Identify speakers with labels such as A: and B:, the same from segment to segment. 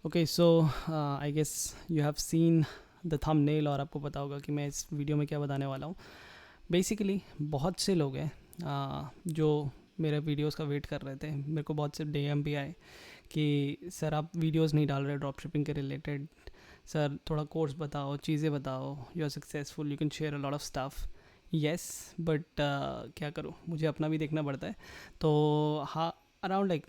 A: Okay so I guess you have seen the thumbnail और आपको पता होगा कि मैं इस वीडियो में क्या बताने वाला हूँ। बेसिकली बहुत से लोग हैं जो मेरे वीडियोस का वेट कर रहे थे। मेरे को बहुत से डीएम भी आए कि सर आप वीडियोस नहीं डाल रहे ड्रॉप शिपिंग के रिलेटेड, सर थोड़ा कोर्स बताओ, चीज़ें बताओ, you are successful, you can share a lot of stuff. Yes but क्या करूँ, मुझे अपना भी देखना पड़ता है। तो हाँ, अराउंड लाइक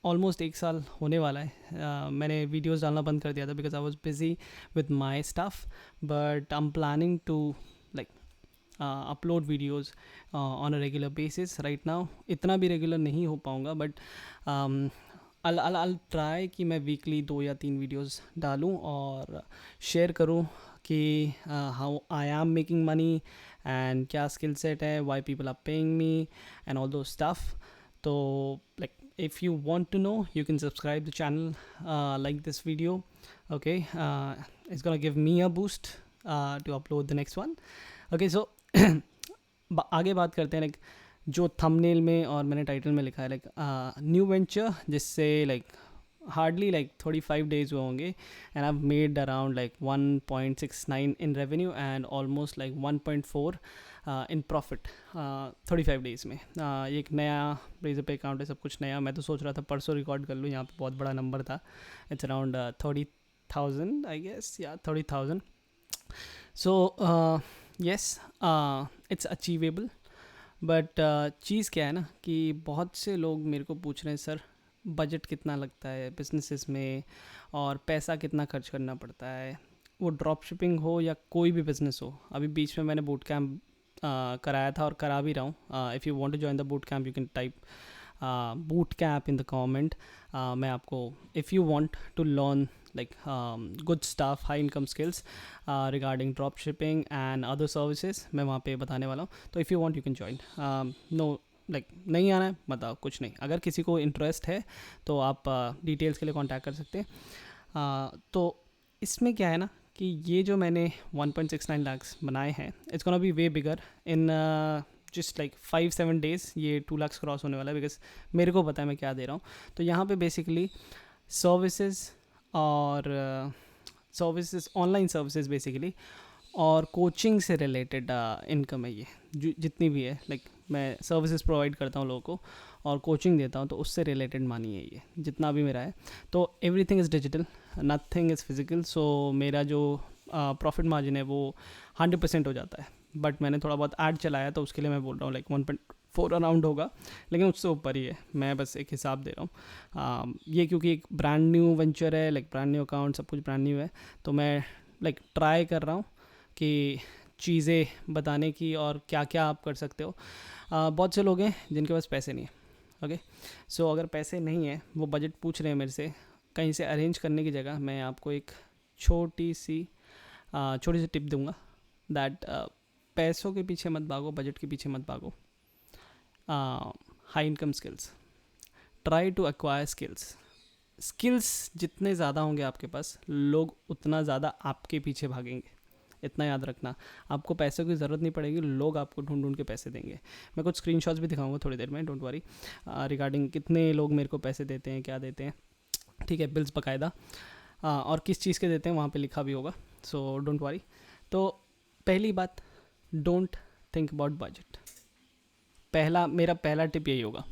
A: ऑलमोस्ट 1 साल होने वाला है। मैंने वीडियोस डालना बंद कर दिया था because I was busy with my stuff, but I am planning to like upload videos on a regular basis right now. इतना भी रेगुलर नहीं हो पाऊँगा बट I'll ट्राई कि मैं वीकली 2 या 3 वीडियोस डालूं और शेयर करूं कि how I am making money and क्या स्किल सेट है, why people are paying me and all those stuff. तो like if you want to know you can subscribe the channel, like this video. Okay, it's gonna give me a boost to upload the next one. Okay, so आगे बात करते हैं like जो thumbnail में और मैंने title में लिखा है लाइक न्यू वेंचर, जिससे लाइक हार्डली लाइक 35 days हुए होंगे and I made around like 1.69 in revenue and almost like 1.4 in profit 35 days में। ये एक नया रेजर पे अकाउंट है, सब कुछ नया। मैं तो सोच रहा था परसों रिकॉर्ड कर लूँ, यहाँ पे बहुत बड़ा नंबर था। इट्स अराउंड 30,000 आई गेस, या 30,000। So yes, it's achievable. But चीज़ क्या है ना कि बहुत से लोग मेरे को पूछ रहे हैं सर बजट कितना लगता है बिजनेसेस में और पैसा कितना खर्च करना पड़ता है, वो ड्रॉप शिपिंग हो या कोई भी बिज़नेस हो। अभी बीच में मैंने बूट कैम्प कराया था और करा भी रहा हूँ। If you want to join the boot camp you can type boot camp in the comment. मैं आपको if you want to learn like good stuff, high income skills regarding drop shipping and other services, मैं वहाँ पे बताने वाला हूँ। तो if you want you can join. No like नहीं आना है बताओ, कुछ नहीं। अगर किसी को इंटरेस्ट है तो आप डिटेल्स के लिए कांटेक्ट कर सकते हैं। तो इसमें क्या है ना कि ये जो मैंने 1.69 lakhs बनाए हैं, it's gonna be way bigger in just like 5-7 days। ये 2 lakhs क्रॉस होने वाला है बिकॉज मेरे को पता है मैं क्या दे रहा हूँ। तो यहाँ पे बेसिकली सर्विसेज और सर्विसेज, ऑनलाइन सर्विसेज बेसिकली, और कोचिंग से रिलेटेड इनकम है ये जितनी भी है। लाइक मैं सर्विसेज प्रोवाइड करता हूँ लोगों को और कोचिंग देता हूँ, तो उससे रिलेटेड मानिए ये जितना भी मेरा है। तो everything is digital, nothing is physical. So मेरा जो प्रॉफिट मार्जिन है वो 100% हो जाता है। बट मैंने थोड़ा बहुत ऐड चलाया तो उसके लिए मैं बोल रहा हूँ लाइक 1.4 अराउंड होगा, लेकिन उससे ऊपर ही है। मैं बस एक हिसाब दे रहा हूँ। ये क्योंकि एक ब्रांड न्यू वेंचर है, लाइक ब्रांड न्यू अकाउंट, सब कुछ ब्रांड न्यू है, तो मैं लाइक ट्राई कर रहा हूँ कि चीज़ें बताने की और क्या क्या आप कर सकते हो। बहुत से लोग हैं जिनके पास पैसे नहीं है। ओके, सो अगर पैसे नहीं है, वो बजट पूछ रहे हैं मेरे से, कहीं से अरेंज करने की जगह मैं आपको एक छोटी सी टिप दूंगा दैट पैसों के पीछे मत भागो, बजट के पीछे मत भागो। High income skills, try to acquire skills. Skills जितने ज़्यादा होंगे आपके पास, लोग उतना ज़्यादा आपके पीछे भागेंगे। इतना याद रखना, आपको पैसों की ज़रूरत नहीं पड़ेगी, लोग आपको ढूंढ ढूंढ के पैसे देंगे। मैं कुछ स्क्रीनशॉट्स भी दिखाऊंगा थोड़ी देर में, डोंट वरी, रिगार्डिंग कितने लोग मेरे को पैसे देते हैं, क्या देते हैं, ठीक है, बिल्स बाकायदा, और किस चीज़ के देते हैं वहाँ पे लिखा भी होगा। So don't worry. तो पहली बात, डोंट थिंक अबाउट बजट। मेरा पहला टिप यही होगा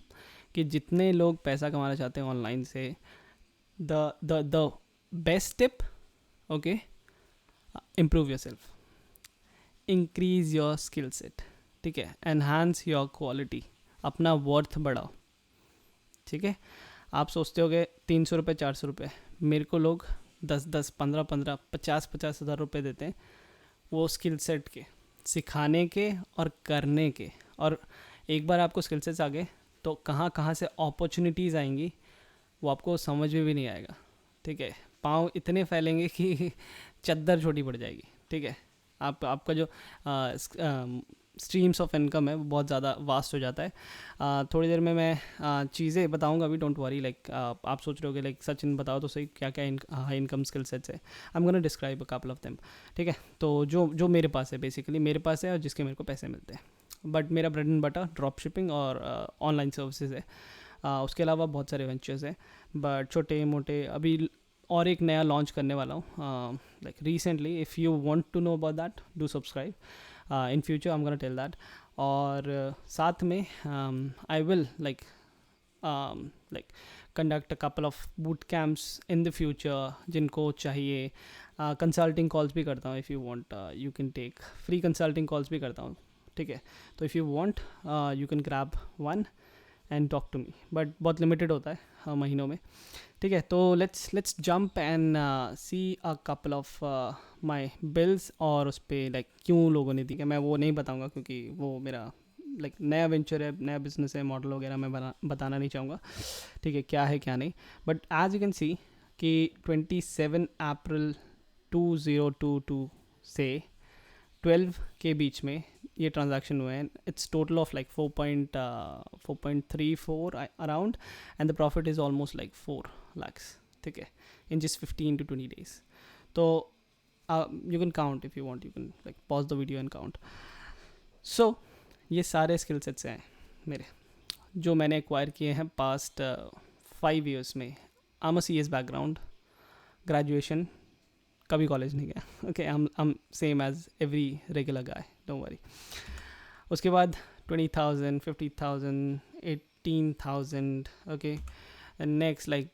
A: कि जितने लोग पैसा कमाना चाहते हैं ऑनलाइन से, the best tip, okay, improve your self, increase your skill set, ठीक है, एनहांस योर क्वालिटी, अपना वर्थ बढ़ाओ। ठीक है, आप सोचते होगे 300 रुपये, 400 रुपये, मेरे को लोग 10-10, 15-15, 50-50 हज़ार रुपये देते हैं वो स्किल सेट के, सिखाने के और करने के। और एक बार आपको स्किल सेट्स आ गए तो कहाँ कहाँ से अपॉर्चुनिटीज़ आएंगी वो आपको समझ में भी नहीं आएगा। ठीक है, पाँव इतने फैलेंगे कि चद्दर छोटी पड़ जाएगी। ठीक है, आपका जो स्ट्रीम्स ऑफ इनकम है वो बहुत ज़्यादा वास्ट हो जाता है। थोड़ी देर में मैं चीज़ें बताऊंगा अभी, डोंट वरी। लाइक आप सोच रहे होगे लाइक सचिन बताओ तो सही क्या क्या हाई इनकम स्किल सेट्स है। आई am gonna describe a couple of them. ठीक है, तो जो मेरे पास है, बेसिकली मेरे पास है और जिसके मेरे को पैसे मिलते हैं। बट मेरा bread and butter drop shipping और ऑनलाइन सर्विसेज है। उसके अलावा बहुत सारे वेंचर्स हैं बट छोटे मोटे। अभी और एक नया लॉन्च करने वाला हूँ like recently. If you want to know about that, do subscribe. In future I am gonna tell that. और साथ में I will like conduct a couple of boot camps in the future जिनको चाहिए. Consulting calls भी करता हूँ. If you want you can take free consulting calls भी करता हूँ. ठीक है, तो if you want you can grab one and talk to me, but बहुत लिमिटेड होता है महीनों में. ठीक है, तो let's jump and see a couple of my bills. और उस पर लाइक क्यों लोगों ने दी है मैं वो नहीं बताऊँगा, क्योंकि वो मेरा लाइक नया वेंचर है, नया बिजनेस है. मॉडल वगैरह मैं बताना नहीं चाहूँगा. ठीक है, क्या है क्या नहीं. But as you can see कि 27 अप्रैल 2022 से 12 के बीच में ये ट्रांजैक्शन हुए हैं. It's total of like 4.34 around, and the profit is almost like 4 lakhs. ठीक है, इन जस्ट 15 to 20 days. तो you can count if you want, you can like pause the video and count. So ये सारे skill sets हैं मेरे जो मैंने acquire किए हैं पास्ट 5 years में. I am a CS background, graduation, कभी कॉलेज नहीं गया. Okay, I am same as every regular guy, don't worry. उसके बाद 20,000, 50,000, 18,000. Okay, next like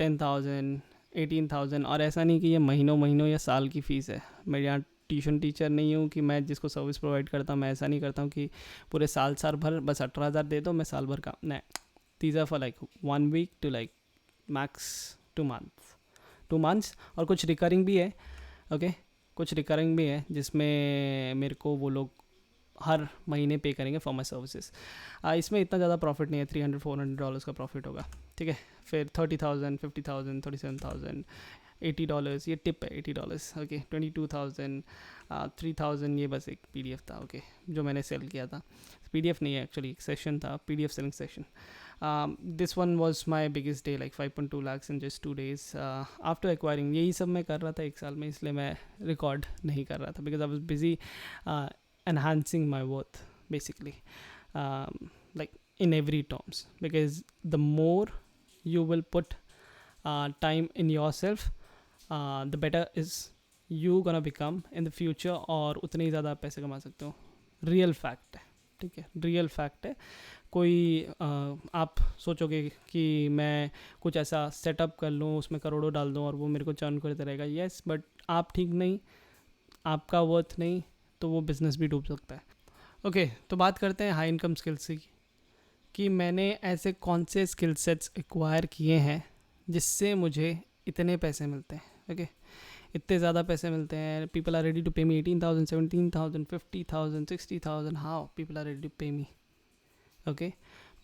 A: 10,000, 18,000. और ऐसा नहीं कि ये महीनों या साल की फ़ीस है. मैं यहाँ ट्यूशन टीचर नहीं हूँ कि मैं जिसको सर्विस प्रोवाइड करता हूँ, मैं ऐसा नहीं करता हूँ कि पूरे साल भर बस 18,000 दे दो, मैं साल भर का नहीं. These are for like 1 week to like max 2 months. और कुछ रिकरिंग भी है. ओके, कुछ रिकरिंग भी है जिसमें मेरे को वो लोग हर महीने पे करेंगे फॉर माई सर्विसेज. इसमें इतना ज़्यादा प्रॉफिट नहीं है, $300-400 का प्रॉफिट होगा. ठीक है, फिर 30,000, 50,000, 37,000, $80, ये टिप है $80. ओके, 22,000, 3,000 ये बस एक PDF था. ओके, जो मैंने सेल किया था. PDF नहीं है एक्चुअली, एक सेशन था, PDF selling session. This one was my biggest day, like 5.2 lakhs in just 2 days after acquiring. यही सब मैं कर रहा था 1 साल में, इसलिए मैं रिकॉर्ड नहीं कर रहा था because I was busy enhancing my worth basically, like in every terms, because the more you will put time in yourself, the better is you gonna become in the future. और उतने ही ज़्यादा आप पैसे कमा सकते हो. रियल फैक्ट है. ठीक है, रियल फैक्ट है. कोई आप सोचोगे कि मैं कुछ ऐसा सेटअप कर लूँ, उसमें करोड़ों डाल दूँ और वो मेरे को चर्न करते रहेगा. येस, बट आप ठीक नहीं, आपका वर्थ नहीं, तो वो बिज़नेस भी डूब सकता है. ओके, तो बात करते हैं हाई इनकम स्किल्स की, कि मैंने ऐसे कौन से स्किल सेट्स एक्वायर किए हैं जिससे मुझे इतने पैसे मिलते हैं. ओके, इतने ज़्यादा पैसे मिलते हैं. People are ready to pay me 18,000, 17,000, 50,000, 60,000. How people are ready to pay me. Okay,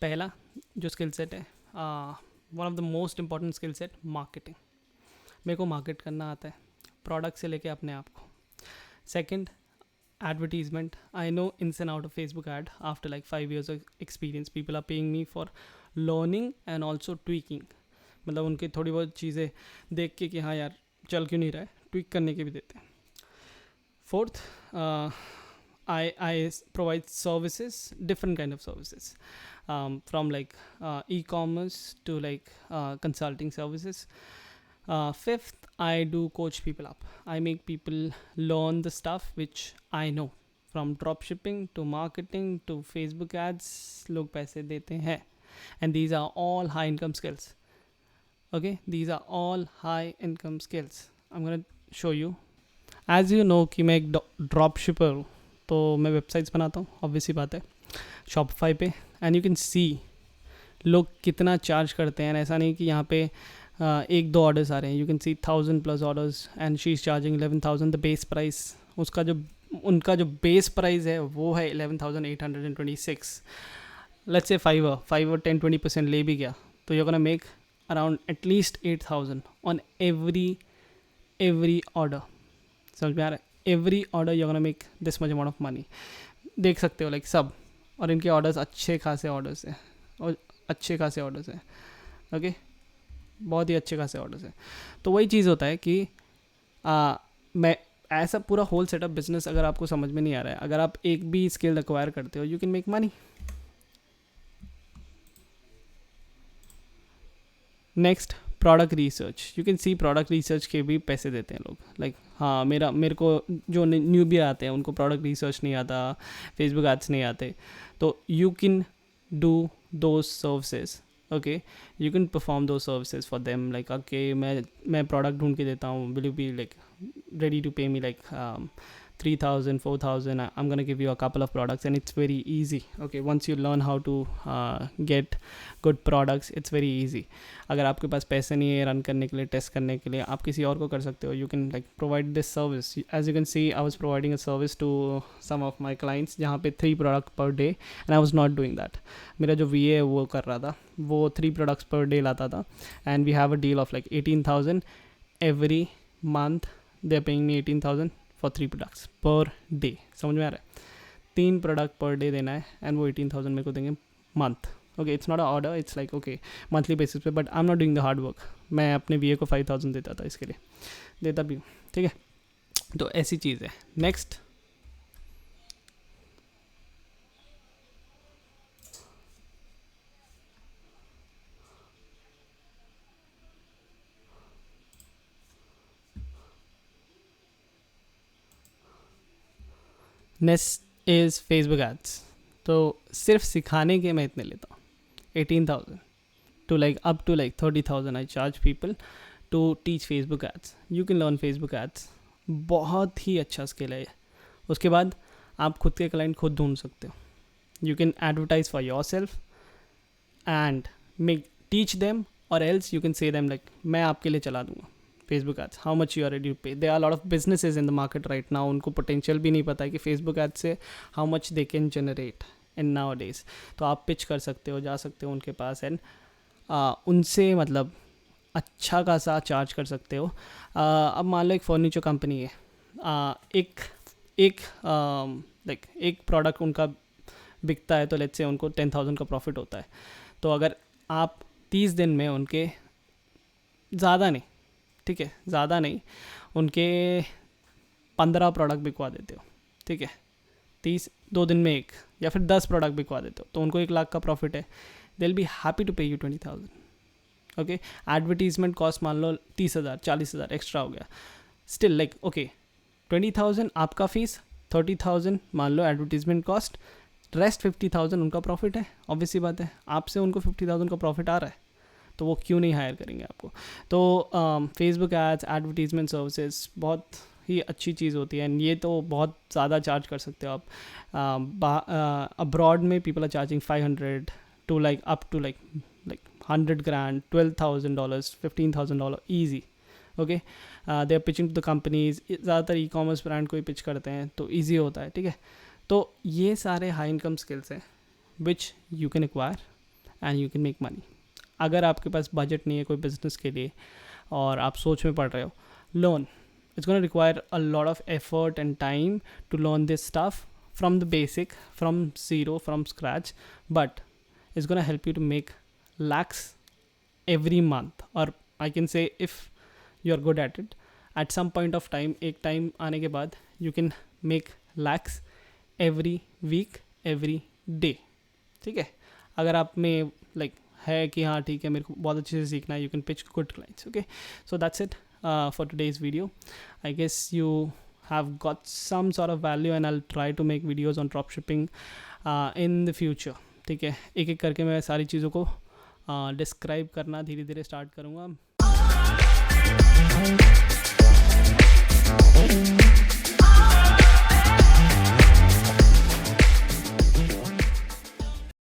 A: पहला जो स्किल सेट है, one of the most important skill set, marketing. मेरे को मार्केट करना आता है, प्रोडक्ट से लेके अपने आप को. Second, advertisement. I know ins and out of Facebook ad. After like 5 years of experience, people are paying me for learning and also tweaking. मतलब उनकी थोड़ी बहुत चीज़ें देख के कि हाँ यार चल क्यों नहीं रहा है, ट्वीक करने के भी देते हैं. Fourth, I provide services, different kind of services, from like e-commerce to like consulting services. Fifth, I do coach people up. I make people learn the stuff which I know, from drop shipping to marketing to Facebook ads. लोग पैसे देते हैं, and these are all high income skills. Okay, these are all high income skills. I'm gonna show you. As you know कि मैं एक drop शिपर हूँ, तो मैं वेबसाइट्स बनाता हूँ, ऑब्वियसली बात है, शॉपिफाई पे. एंड यू कैन सी लोग कितना चार्ज करते हैं. ऐसा नहीं कि यहाँ पे 1-2 ऑर्डर्स आ रहे हैं. You can C 1,000+ orders and she is charging 11,000. The base price, उनका जो बेस प्राइस है वो है 11,826. लेट्स से फाइवर 10-20% ले भी गया, तो you gonna make around at least 8,000 on every order. समझ में आ रहा है? Every order you gonna make this much amount of money. देख सकते हो लाइक सब, और इनके ऑर्डर्स अच्छे खासे ऑर्डर्स हैं, ओके, बहुत ही अच्छे खासे ऑर्डर्स हैं. तो वही चीज़ होता है कि मैं ऐसा पूरा होल सेटअप बिजनेस अगर आपको समझ में नहीं आ रहा है, अगर आप एक भी स्किल एक्वायर करते हो, you can make money. Next, product research, you can C product research के भी पैसे देते हैं लोग, लाइक हाँ मेरे को जो न्यू भी आते हैं उनको प्रोडक्ट रिसर्च नहीं आता, फेसबुक एड्स नहीं आते, तो you can do those services, okay, you can perform those services for them, like okay मैं प्रोडक्ट ढूंढ के देता हूँ, will you be like ready to pay me like 3,000 4,000, I'm gonna give you a couple of products, and it's very easy, okay, once you learn how to get good products, it's very easy. अगर आपके पास पैसे नहीं है run करने के लिए, test करने के लिए, आप किसी और को कर सकते हो, you can like provide this service. As you can see, I was providing a service to some of my clients जहाँ पे 3 products per day, and I was not doing that. मेरा जो VA है वो कर रहा था, वो 3 products per day लाता था, and we have a deal of like 18,000 every month. They are paying me 18,000 for 3 products per day. समझ में आ रहा है? 3 प्रोडक्ट पर डे देना है, एंड वो 18,000 मेरे को देंगे month, okay, it's not a order, it's like okay monthly basis पे, but I am not doing the hard work. मैं अपने VA को 5,000 देता था, इसके लिए देता भी हूँ, ठीक है. तो ऐसी चीज़ है. Next, next is Facebook ads. तो सिर्फ सिखाने के मैं इतने लेता हूँ, 18,000 to like up to like 30,000 I charge people to teach Facebook ads. You can learn Facebook ads. बहुत ही अच्छा स्किल है. उसके बाद आप खुद के क्लाइंट खुद ढूंढ सकते हो. You can advertise for yourself and teach them, or else you can say them like मैं आपके लिए चला दूँगा Facebook ads, how much you are ready to pay. There are a lot of businesses in the market right now, उनको potential भी नहीं पता है कि Facebook ads से how much they can generate in nowadays. तो आप पिच कर सकते हो, जा सकते हो उनके पास, एंड उनसे मतलब अच्छा खासा चार्ज कर सकते हो. अब मान लो एक फर्नीचर कंपनी है, एक प्रोडक्ट उनका बिकता है, तो लेट्स से उनको 10,000 का प्रॉफिट होता है. तो अगर आप 30 दिन में उनके ज़्यादा नहीं, ठीक है, ज़्यादा नहीं, उनके 15 प्रोडक्ट बिकवा देते हो, ठीक है, 2 दिन में 1 या फिर 10 प्रोडक्ट बिकवा देते हो, तो उनको 1 लाख का प्रॉफिट है. They will be happy to pay you 20,000. Okay, advertisement cost मान लो 30,000 40,000 एक्स्ट्रा हो गया, स्टिल लाइक ओके 20,000 आपका फीस, 30,000 मान लो एडवर्टीजमेंट कॉस्ट, रेस्ट 50,000 उनका प्रॉफिट है. ऑब्वियसली बात है, आपसे उनको 50,000 का प्रॉफिट आ रहा है, तो वो क्यों नहीं हायर करेंगे आपको. तो फेसबुक एड्स, एडवर्टीजमेंट सर्विसेज बहुत ही अच्छी चीज़ होती है, एंड ये तो बहुत ज़्यादा चार्ज कर सकते हो आप. अब्रॉड में people are charging 500 to like up to like 100 grand, $12,000, $15,000 easy. Okay, they are pitching to the companies. ज़्यादातर e-commerce ब्रांड को ही पिच करते हैं, तो ईजी होता है, ठीक है. तो ये सारे हाई इनकम स्किल्स हैं which you can acquire and you can make money. अगर आपके पास बजट नहीं है कोई बिजनेस के लिए और आप सोच में पड़ रहे हो, learn. It's gonna require a lot of effort and time to learn this stuff from the basic, from zero, from scratch, but it's going to help you to make lakhs every month, or I can say if you are good at it, at some point of time, एक time आने के बाद you can make lakhs every week, every day. ठीक है, अगर आप में like है कि हाँ ठीक है मेरे को बहुत अच्छे से सीखना है, you can pitch good clients. Okay, so that's it for today's video. I guess you have got some sort of value, and I'll try to make videos on dropshipping in the future. ठीक है, एक एक करके मैं सारी चीज़ों को describe करना धीरे धीरे स्टार्ट करूँगा.